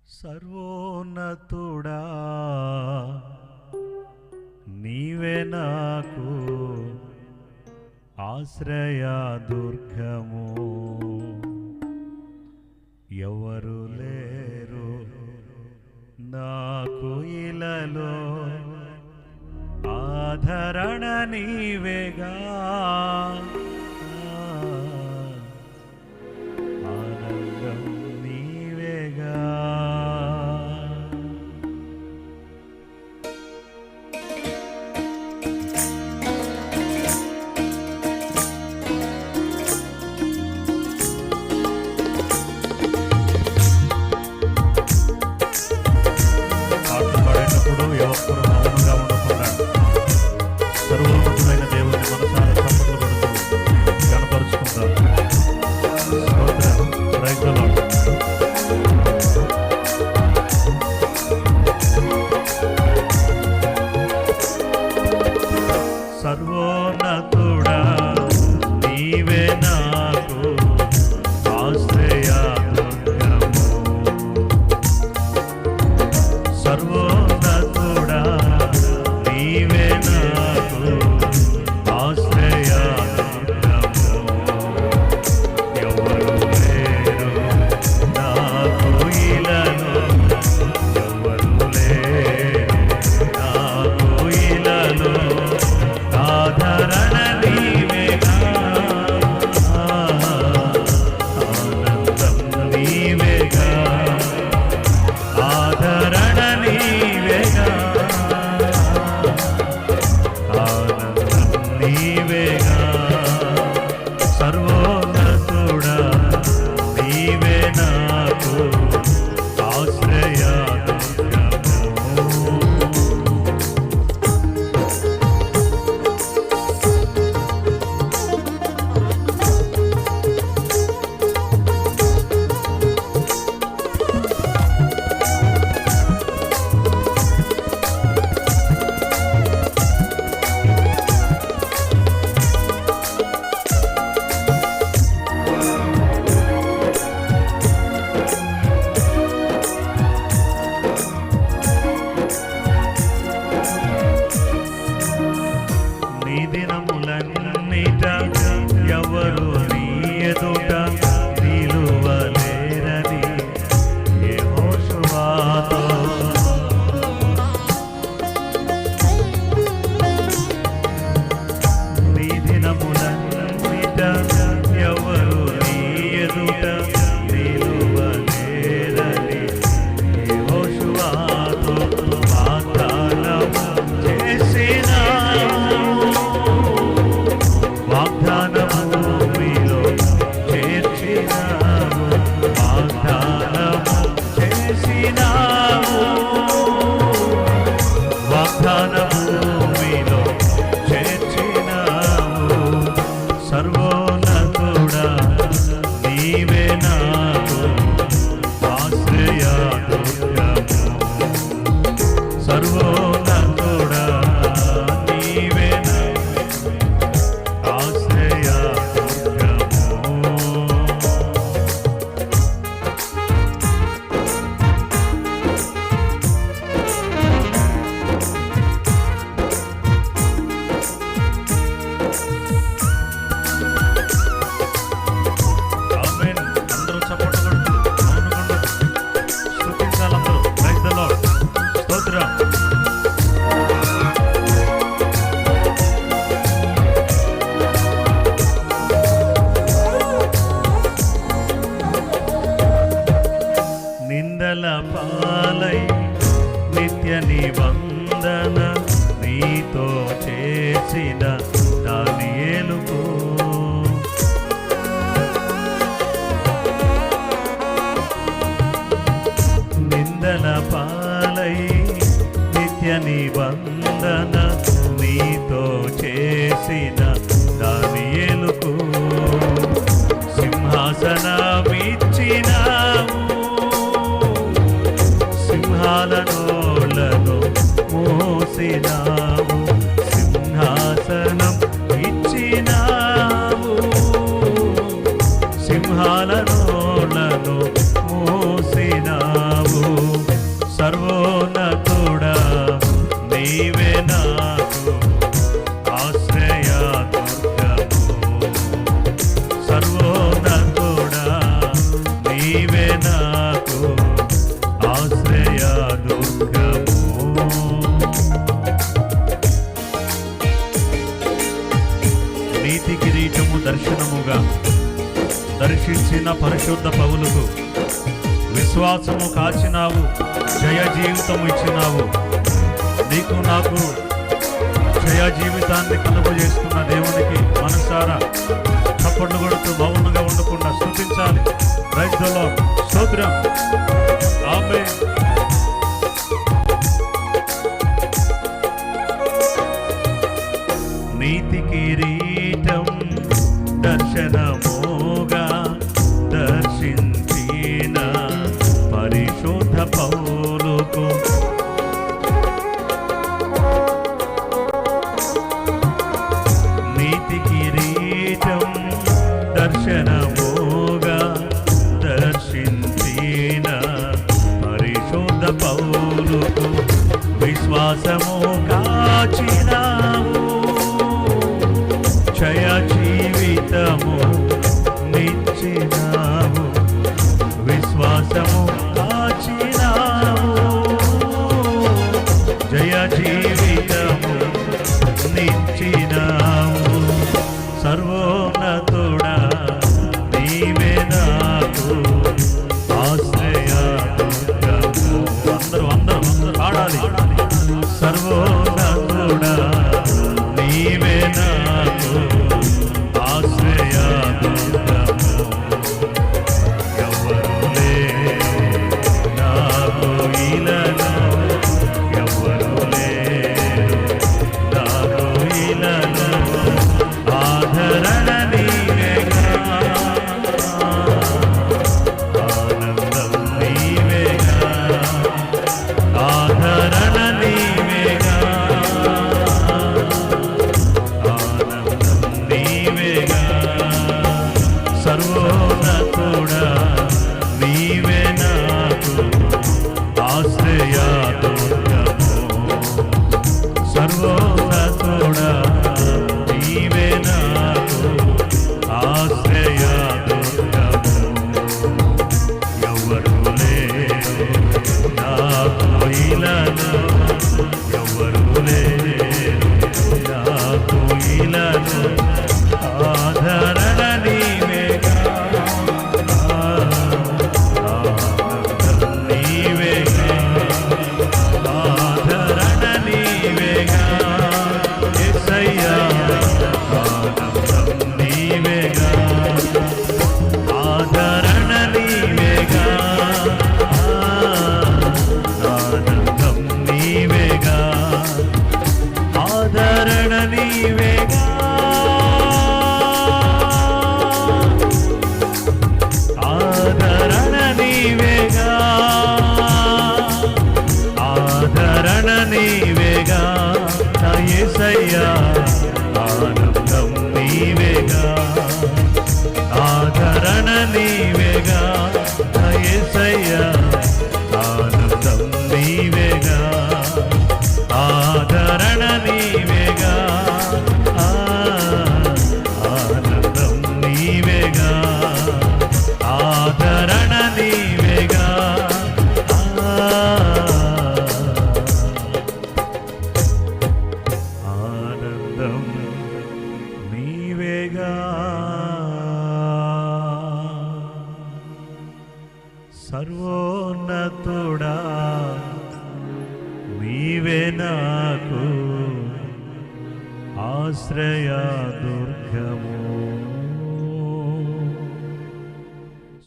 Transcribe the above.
సర్వోన్నతుడా నీవే నాకు ఆశ్రయ దుర్గము, ఎవరు లేరు నాకు ఇలలో, ఆధరణ నీవేగా, ఆనందం నీవేగా. పాటలు పాడేటప్పుడు ఎవరు మౌనంగా ఉండకుండా సర్వోన్నతుడైన దేవుని మనసారా చప్పట్లు కొడుతూ కనపరుచుకుందాం. సర్వోన్నతుడా నీవే నాకు ఆశ్రయ దుర్గము, సర్వోన్నతుడా నీవే నాకు ఆశ్రయ దుర్గము, ఎవరు లేరు నాకు ఇలలో, ఎవరు లేరు నాకు ఇలలో, ఆధరణ నీవేగా, ఆనందం నీవేగా, ఆధరణ నీవేగా, ఆనందం నీవేగా. సర్వోన్నతుడా నీవే నాకు ఆశ్రయ దుర్గము. నీ దినములన్నిట ఎవరు నీ ఎదుట నిలువలేరని యెహోషువతో నీ దినములన్నిట ఎవరు నీ ఎదుట నిలువలేరని యెహోషువతో వాగ్దానము చేసినావు, వాగ్దానము మీలో చేర్చినావు, వాగ్దానము చేసినావు, వాగ్దానము మీలో చేర్చినావు. సర్వోన్నతుడా నీవే నాకు ఆశ్రయ దుర్గము, సర్వోన్నతుడా నీవే నాకు ఆశ్రయ దుర్గము. ఆమేన్. అందరూ చప్పట్లు కొడుతూ మౌనంగా ఉండొద్దు. స్తుతించాలి అందరూ. Praise the lord. స్తోత్రం. నిందల పాలై నిత్య నిబంధన నీతో చేసిన దానియేలుకు, నిందల పాలై నిత్య నిబంధన నీతో చేసిన దానియేలుకు సింహాసనమిచ్చినావు, సింహాల నోళ్లను మోసినావు, సింహాసనం ఇచ్చినావు, సింహాల నోళ్లను మోసినావు. విశ్వాసము కాచినావు, జయ జీవితం ఇచ్చినావు. నీకు నాకు జయ జీవితాన్ని కలుగజేస్తున్న దేవునికి మనసారా చప్పట్లు కొడుతూ మౌనంగా ఉండకుండా స్తుతించాలి. Praise the lord. స్తోత్రం. ఆమేన్. నీతి కిరీటం దర్శనముగా దర్శించిన పరిశుద్ధ పౌలుకు నీతి కిరీటం దర్శనముగా దర్శించిన పరిశుద్ధ పౌలుకు విశ్వాసము కాచినావు, జయ జీవితము నిచ్చినావు. విశ్వాసము కాచినావు, జయ జీవితము నిచ్చినావు. సర్వోన్నతుడా నీవే నాకు ఆశ్రయదుర్గము. అందరూ పాడాలి. సర్వోన్నతుడా నీవే నాకు ఆశ్రయదుర్గము. ఎవరు లేరు నాకు ఇలను, ఎవరు లేరు నాకు ఇలను. ఆదరణ నీవేగా, ఆనందం నీవేగా, ఆదరణ నీవేగా, ఆనందం నీవేగా. సర్వోన్నతుడా నీవే నాకు ఆశ్రయదుర్గము. సర్వోన్నతుడా నీవే నాకు ఆశ్రయదుర్గము. ఎవరు లేరు నాకు ఇలను, ఎవరు లేరు నాకు ఇలను. ఆదరణ నీవేగా, ఆనందం నీవేగా, ఆదరణ నీవేగా. యేసయ్యా ఆనందం నీవేగా, ఆదరణ నీవేగా, ఆనందం నీవేగా, ఆదరణ నీవేగా, ఆదరణ నీవేగా, ఆదరణ నీవేగా. నా యేసయ్యా ఆనందం నీవేగా, ఆదరణ నీవేగా. నా యేసయ్యా ఆనందం నీవేగా, ఆదరణ నీవేగా, ఆనందం నీవేగా, ఆదరణ నీవేగా. ఆనందం నీవేగా. సర్వోన్నతుడా నీవే నాకు ఆశ్రయదుర్గము.